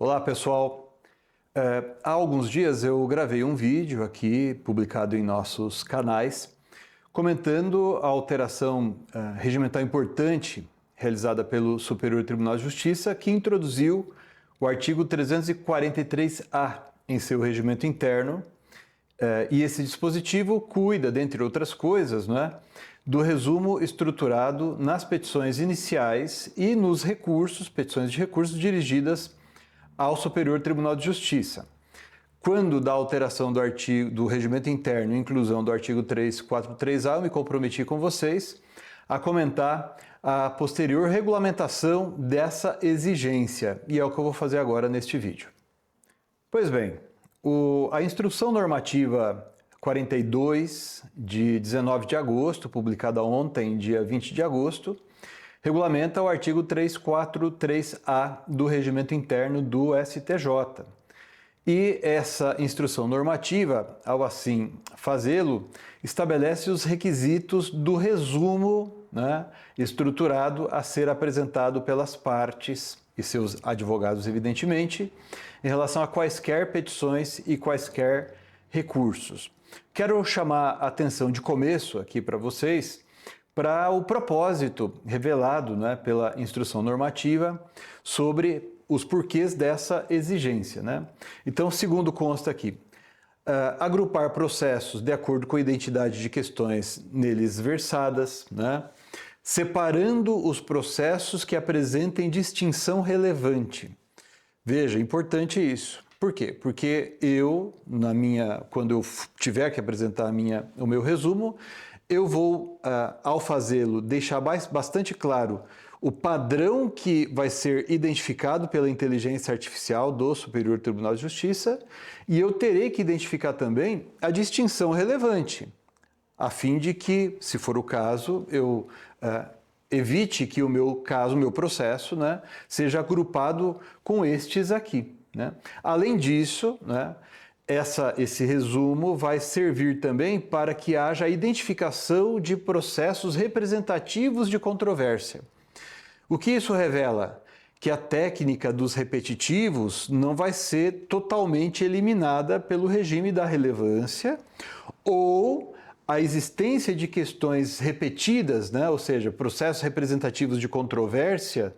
Olá pessoal, há alguns dias eu gravei um vídeo aqui publicado em nossos canais comentando a alteração regimental importante realizada pelo Superior Tribunal de Justiça que introduziu o artigo 343-A em seu regimento interno e esse dispositivo cuida, dentre outras coisas, do resumo estruturado nas petições iniciais e nos recursos, petições de recursos dirigidas ao Superior Tribunal de Justiça. Quando da alteração do regimento interno e inclusão do artigo 343-A, eu me comprometi com vocês a comentar a posterior regulamentação dessa exigência, e é o que eu vou fazer agora neste vídeo. Pois bem, a Instrução Normativa 42, de 19 de agosto, publicada ontem, dia 20 de agosto, regulamenta o artigo 343-A do Regimento Interno do STJ. E essa instrução normativa, ao assim fazê-lo, estabelece os requisitos do resumo estruturado a ser apresentado pelas partes e seus advogados, evidentemente, em relação a quaisquer petições e quaisquer recursos. Quero chamar a atenção de começo aqui para vocês para o propósito revelado pela instrução normativa sobre os porquês dessa exigência. Então, segundo consta aqui, agrupar processos de acordo com a identidade de questões neles versadas, separando os processos que apresentem distinção relevante. Veja, importante isso. Por quê? Porque quando eu tiver que apresentar o meu resumo, eu vou, ao fazê-lo, deixar bastante claro o padrão que vai ser identificado pela inteligência artificial do Superior Tribunal de Justiça e eu terei que identificar também a distinção relevante, a fim de que, se for o caso, eu evite que o meu processo, seja agrupado com estes aqui. Além disso, esse resumo vai servir também para que haja a identificação de processos representativos de controvérsia. O que isso revela? Que a técnica dos repetitivos não vai ser totalmente eliminada pelo regime da relevância ou a existência de questões repetidas, ou seja, processos representativos de controvérsia,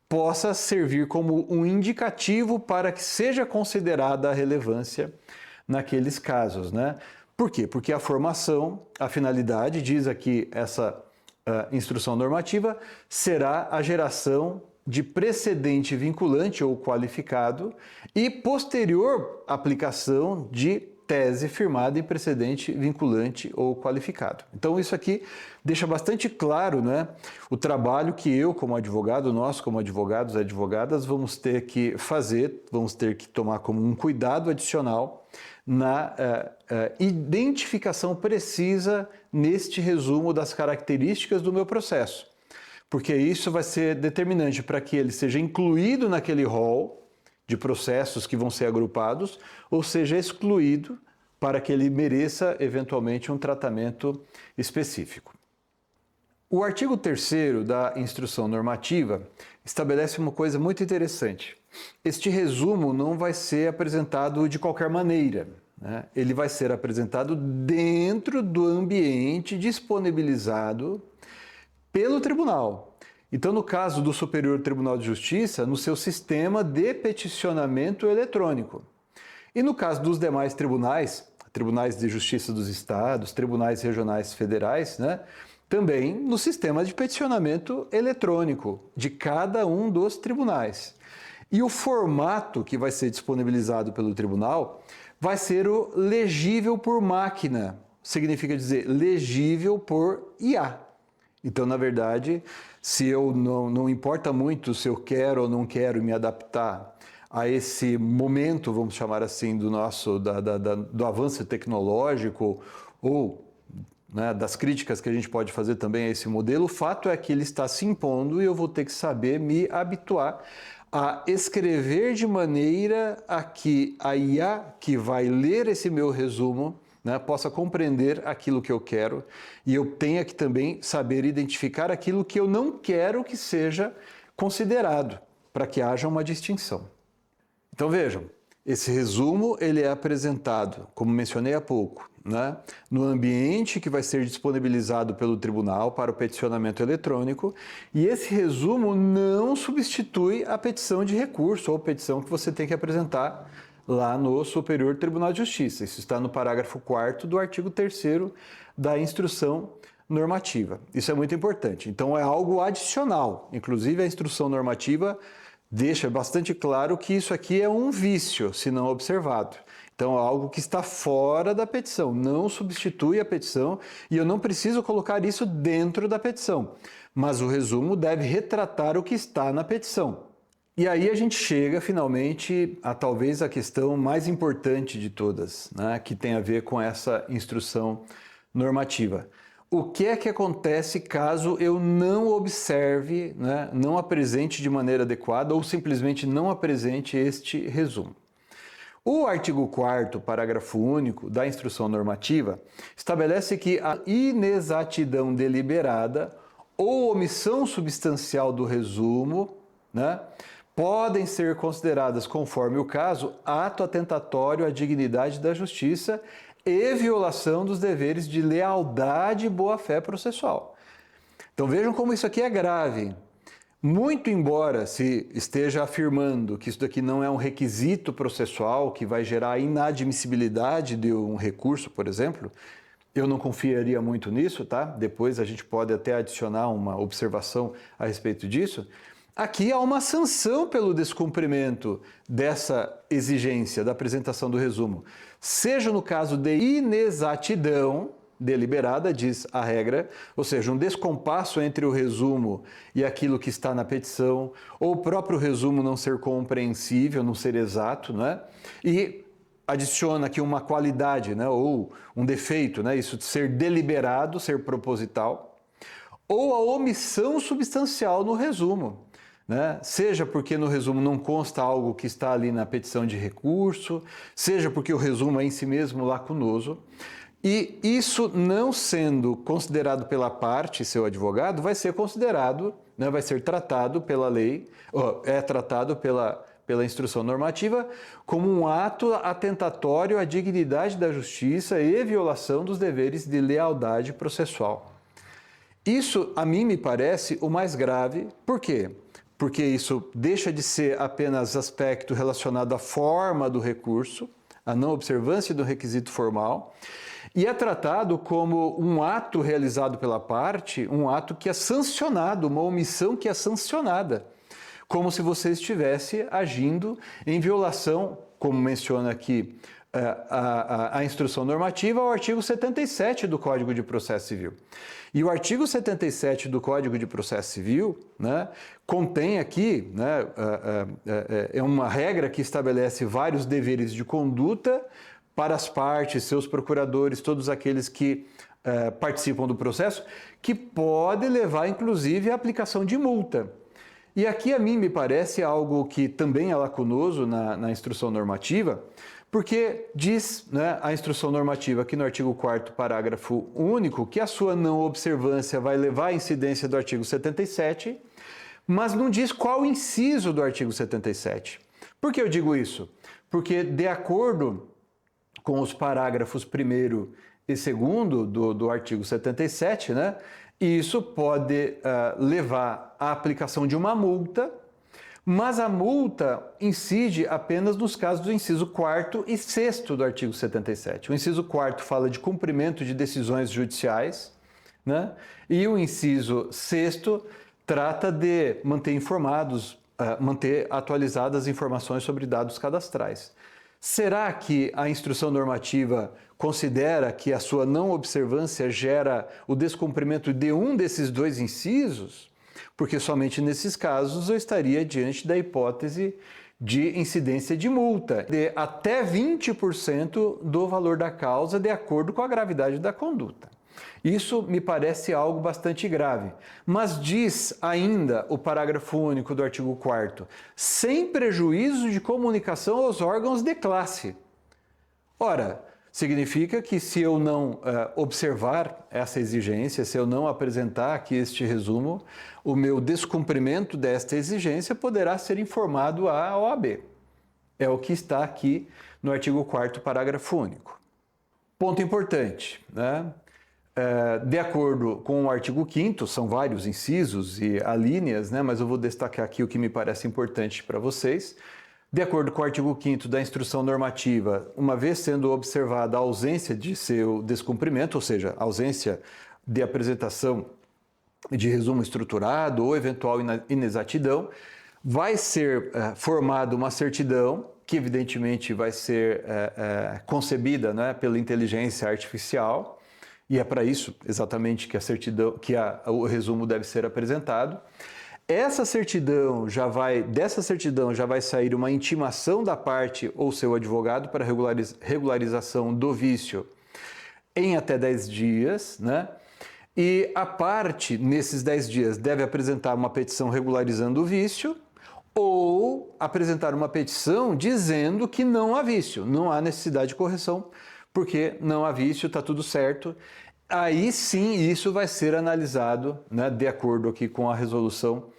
possa servir como um indicativo para que seja considerada a relevância naqueles casos. Por quê? Porque a formação, a finalidade, diz aqui essa instrução normativa, será a geração de precedente vinculante ou qualificado e posterior aplicação de tese firmada em precedente vinculante ou qualificado. Então isso aqui deixa bastante claro o trabalho que eu como advogado, nós como advogados e advogadas vamos ter que fazer, vamos ter que tomar como um cuidado adicional na identificação precisa neste resumo das características do meu processo. Porque isso vai ser determinante para que ele seja incluído naquele rol de processos que vão ser agrupados, ou seja excluído para que ele mereça eventualmente um tratamento específico. O artigo 3º da instrução normativa estabelece uma coisa muito interessante. Este resumo não vai ser apresentado de qualquer maneira. Ele vai ser apresentado dentro do ambiente disponibilizado pelo tribunal. Então, no caso do Superior Tribunal de Justiça, no seu sistema de peticionamento eletrônico. E no caso dos demais tribunais, tribunais de justiça dos estados, tribunais regionais federais, também no sistema de peticionamento eletrônico de cada um dos tribunais. E o formato que vai ser disponibilizado pelo tribunal vai ser o legível por máquina, significa dizer legível por IA. Então, na verdade, se eu não importa muito se eu quero ou não quero me adaptar a esse momento, vamos chamar assim, do avanço tecnológico ou das críticas que a gente pode fazer também a esse modelo, o fato é que ele está se impondo e eu vou ter que saber me habituar a escrever de maneira a que a IA que vai ler esse meu resumo possa compreender aquilo que eu quero e eu tenha que também saber identificar aquilo que eu não quero que seja considerado, para que haja uma distinção. Então vejam, esse resumo ele é apresentado, como mencionei há pouco, né, no ambiente que vai ser disponibilizado pelo tribunal para o peticionamento eletrônico, e esse resumo não substitui a petição de recurso ou petição que você tem que apresentar lá no Superior Tribunal de Justiça. Isso está no parágrafo 4º do artigo 3º da instrução normativa. Isso é muito importante. Então é algo adicional. Inclusive a instrução normativa deixa bastante claro que isso aqui é um vício, se não observado. Então é algo que está fora da petição, não substitui a petição e eu não preciso colocar isso dentro da petição. Mas o resumo deve retratar o que está na petição. E aí a gente chega finalmente a talvez a questão mais importante de todas, né, que tem a ver com essa instrução normativa. O que é que acontece caso eu não observe, né, não apresente de maneira adequada ou simplesmente não apresente este resumo? O artigo 4º, parágrafo único da instrução normativa, estabelece que a inexatidão deliberada ou omissão substancial do resumo, né, podem ser consideradas, conforme o caso, ato atentatório à dignidade da justiça e violação dos deveres de lealdade e boa-fé processual. Então vejam como isso aqui é grave. Muito embora se esteja afirmando que isso daqui não é um requisito processual que vai gerar a inadmissibilidade de um recurso, por exemplo, eu não confiaria muito nisso, tá? Depois a gente pode até adicionar uma observação a respeito disso. Aqui há uma sanção pelo descumprimento dessa exigência da apresentação do resumo. Seja no caso de inexatidão deliberada, diz a regra, ou seja, um descompasso entre o resumo e aquilo que está na petição, ou o próprio resumo não ser compreensível, não ser exato, né? E adiciona aqui uma qualidade, né? Ou um defeito, né? Isso de ser deliberado, ser proposital, ou a omissão substancial no resumo, né? Seja porque no resumo não consta algo que está ali na petição de recurso, seja porque o resumo é em si mesmo lacunoso. E isso não sendo considerado pela parte, seu advogado, vai ser considerado, né, vai ser tratado pela lei, é tratado pela instrução normativa como um ato atentatório à dignidade da justiça e violação dos deveres de lealdade processual. Isso, a mim, me parece o mais grave. Por quê? Porque isso deixa de ser apenas aspecto relacionado à forma do recurso, a não observância do requisito formal, e é tratado como um ato realizado pela parte, um ato que é sancionado, uma omissão que é sancionada, como se você estivesse agindo em violação, como menciona aqui a instrução normativa, ao artigo 77 do Código de Processo Civil. E o artigo 77 do Código de Processo Civil, né, contém aqui, né, é uma regra que estabelece vários deveres de conduta para as partes, seus procuradores, todos aqueles que participam do processo, que pode levar, inclusive, à aplicação de multa. E aqui, a mim, me parece algo que também é lacunoso na instrução normativa, porque diz, né, a instrução normativa aqui no artigo 4º, parágrafo único, que a sua não observância vai levar à incidência do artigo 77, mas não diz qual inciso do artigo 77. Por que eu digo isso? Porque, de acordo com os parágrafos 1º e 2º do artigo 77, né, isso pode levar à aplicação de uma multa, mas a multa incide apenas nos casos do inciso 4º e 6º do artigo 77. O inciso 4º fala de cumprimento de decisões judiciais, né, e o inciso 6º trata de manter informados, manter atualizadas informações sobre dados cadastrais. Será que a instrução normativa considera que a sua não observância gera o descumprimento de um desses dois incisos? Porque somente nesses casos eu estaria diante da hipótese de incidência de multa de até 20% do valor da causa, de acordo com a gravidade da conduta. Isso me parece algo bastante grave, mas diz ainda o parágrafo único do artigo 4º, sem prejuízo de comunicação aos órgãos de classe. Ora, significa que se eu não observar essa exigência, se eu não apresentar aqui este resumo, o meu descumprimento desta exigência poderá ser informado à OAB. É o que está aqui no artigo 4º, parágrafo único. Ponto importante, né? De acordo com o artigo 5º, são vários incisos e alíneas, né? Mas eu vou destacar aqui o que me parece importante para vocês. De acordo com o artigo 5º da Instrução Normativa, uma vez sendo observada a ausência de seu descumprimento, ou seja, ausência de apresentação de resumo estruturado ou eventual inexatidão, vai ser formada uma certidão, que evidentemente vai ser concebida, né, pela inteligência artificial, e é para isso exatamente que a certidão, o resumo deve ser apresentado. Dessa certidão já vai sair uma intimação da parte ou seu advogado para regularização do vício em até 10 dias, né? E a parte, nesses 10 dias, deve apresentar uma petição regularizando o vício ou apresentar uma petição dizendo que não há vício, não há necessidade de correção, porque não há vício, está tudo certo. Aí sim isso vai ser analisado, né, de acordo aqui com a resolução,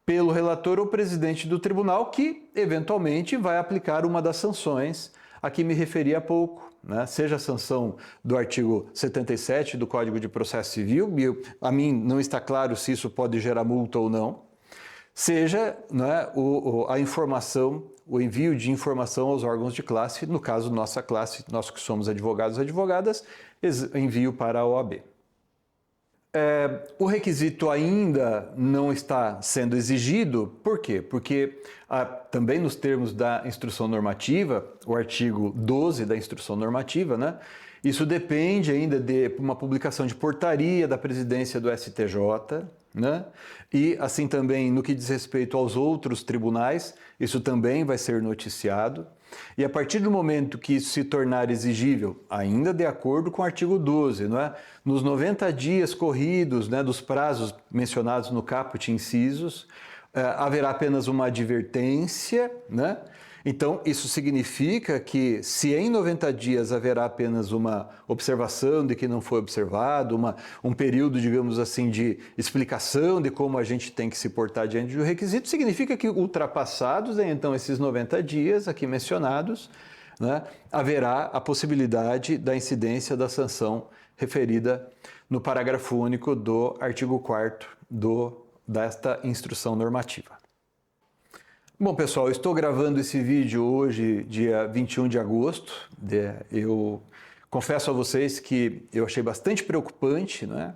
pelo relator ou presidente do tribunal, que eventualmente vai aplicar uma das sanções a que me referi há pouco, né? Seja a sanção do artigo 77 do Código de Processo Civil, e a mim não está claro se isso pode gerar multa ou não, seja, né, a informação, o envio de informação aos órgãos de classe, no caso nossa classe, nós que somos advogados e advogadas, envio para a OAB. O requisito ainda não está sendo exigido, por quê? Porque também nos termos da instrução normativa, o artigo 12 da instrução normativa, né, isso depende ainda de uma publicação de portaria da presidência do STJ, né? E assim também no que diz respeito aos outros tribunais, isso também vai ser noticiado. E a partir do momento que isso se tornar exigível, ainda de acordo com o artigo 12, não é? Nos 90 dias corridos, né, dos prazos mencionados no caput incisos, haverá apenas uma advertência, né? Então, isso significa que se em 90 dias haverá apenas uma observação de que não foi observado, um período, digamos assim, de explicação de como a gente tem que se portar diante do requisito, significa que ultrapassados, então, esses 90 dias aqui mencionados, né, haverá a possibilidade da incidência da sanção referida no parágrafo único do artigo 4º desta instrução normativa. Bom, pessoal, eu estou gravando esse vídeo hoje, dia 21 de agosto. Eu confesso a vocês que eu achei bastante preocupante, né?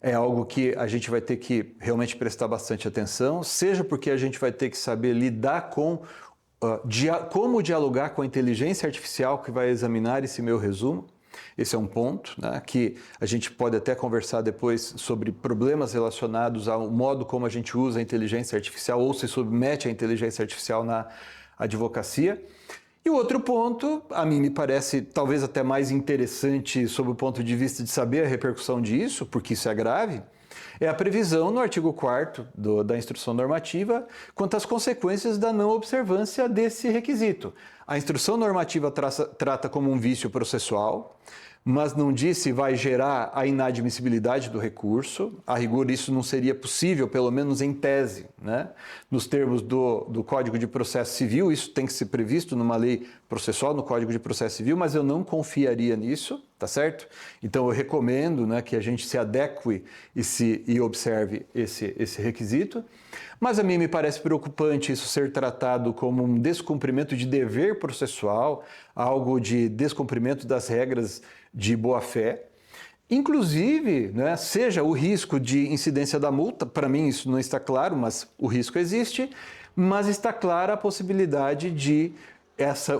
É algo que a gente vai ter que realmente prestar bastante atenção, seja porque a gente vai ter que saber lidar com como dialogar com a inteligência artificial que vai examinar esse meu resumo. Esse é um ponto, né, que a gente pode até conversar depois sobre problemas relacionados ao modo como a gente usa a inteligência artificial ou se submete à inteligência artificial na advocacia. E o outro ponto, a mim me parece talvez até mais interessante sob o ponto de vista de saber a repercussão disso, porque isso é grave, é a previsão no artigo 4º da instrução normativa quanto às consequências da não observância desse requisito. A instrução normativa trata como um vício processual, mas não diz se vai gerar a inadmissibilidade do recurso. A rigor, isso não seria possível, pelo menos em tese, né? Nos termos do Código de Processo Civil, isso tem que ser previsto numa lei processual, no Código de Processo Civil, mas eu não confiaria nisso, tá certo? Então, eu recomendo, né, que a gente se adeque e observe esse requisito. Mas a mim me parece preocupante isso ser tratado como um descumprimento de dever processual, algo de descumprimento das regras de boa-fé. Inclusive, né, seja o risco de incidência da multa, para mim isso não está claro, mas o risco existe, mas está clara a possibilidade de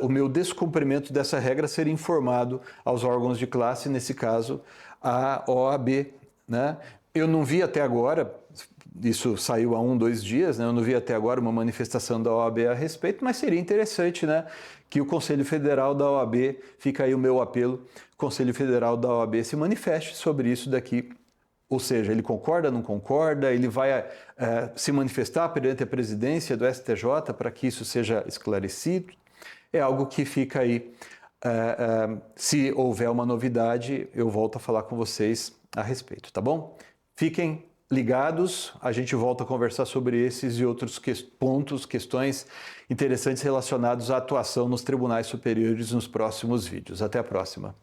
o meu descumprimento dessa regra ser informado aos órgãos de classe, nesse caso a OAB, né? Eu não vi até agora, isso saiu há 2 dias, né? Eu não vi até agora uma manifestação da OAB a respeito, mas seria interessante, né, que o Conselho Federal da OAB, fica aí o meu apelo, o Conselho Federal da OAB se manifeste sobre isso daqui, ou seja, ele concorda, não concorda, ele vai se manifestar perante a presidência do STJ para que isso seja esclarecido. É algo que fica aí, se houver uma novidade, eu volto a falar com vocês a respeito, tá bom? Fiquem ligados, a gente volta a conversar sobre esses e outros pontos, questões interessantes relacionados à atuação nos tribunais superiores nos próximos vídeos. Até a próxima.